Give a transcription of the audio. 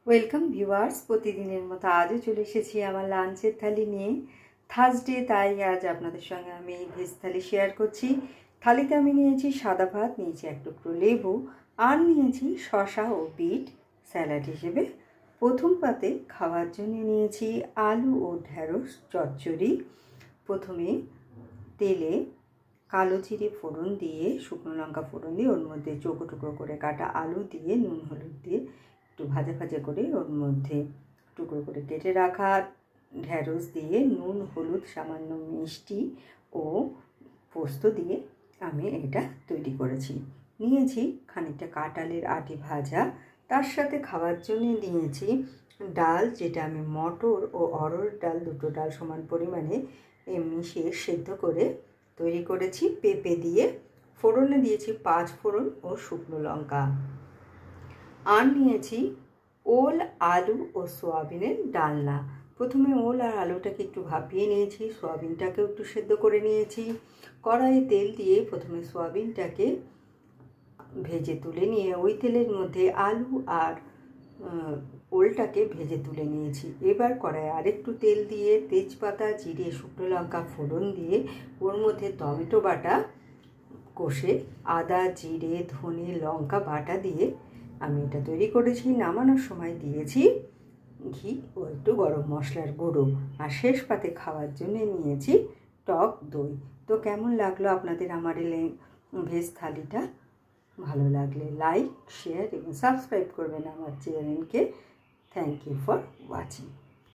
Welcome viewers, প্রতিদিনের মতো আজও চলে এসেছি আমার লাঞ্চের থালি নিয়ে। থার্সডে, তাই আজ আপনাদের সঙ্গে আমি ভেজ থালি শেয়ার করছি। থালিতে আমি নিয়েছি সাদা ভাত, নিয়েছি এক টুকরো লেবু, আর নিয়েছি শসা ও বিট স্যালাড হিসেবে। প্রথম পাতে খাওয়ার জন্য নিয়েছি আলু ও ঢ্যাঁড়স চচ্চড়ি। প্রথমে তেলে কালো জিরে ফোড়ন দিয়ে, শুকনো লঙ্কা ফোড়ন দিয়ে, ওর মধ্যে চৌকো টুকরো করে কাটা আলু দিয়ে, নুন হলুদ দিয়ে একটু ভাজা ভাজা করে ওর মধ্যে টুকরো করে কেটে রাখা ঢ্যাঁড়স দিয়ে, নুন হলুদ সামান্য মিষ্টি ও পোস্ত দিয়ে আমি এটা তৈরি করেছি। নিয়েছি খানিকটা কাঁঠালের আটি ভাজা, তার সাথে খাওয়ার জন্য নিয়েছি ডাল, যেটা আমি মটর ও অরহর ডাল, দুটো ডাল সমান পরিমাণে মিশিয়ে সেদ্ধ করে তৈরি করেছি। পেঁপে দিয়ে ফোড়নে দিয়েছি 5 ফোড়ন ও শুকনো লঙ্কা। আর নিয়েছি ওল, আলু ও সোয়াবিনের ডালনা। প্রথমে ওল আর আলুটাকে একটু ভাপিয়ে নিয়েছি, সোয়াবিনটাকেও একটু সেদ্ধ করে নিয়েছি। কড়াইয়ে তেল দিয়ে প্রথমে সোয়াবিনটাকে ভেজে তুলে নিয়ে ওই তেলের মধ্যে আলু আর ওলটাকে ভেজে তুলে নিয়েছি। এবার কড়াইয়ে আরেকটু তেল দিয়ে তেজপাতা, জিরে, শুকনো লঙ্কা ফোড়ন দিয়ে ওর মধ্যে টমেটো বাটা কষে আদা, জিরে, ধনে, লঙ্কা বাটা দিয়ে আমি এটা তৈরি করেছি। নামানোর সময় দিয়েছি ঘি ও একটু গরম মশলার গুঁড়ো, আর শেষ পাতে খাওয়ার জন্য নিয়েছি টক দই। তো কেমন লাগলো আপনাদের আমার এই ভেজ থালিটা? ভালো লাগলে লাইক, শেয়ার এবং সাবস্ক্রাইব করবেন আমার চ্যানেলকে। Thank you for watching.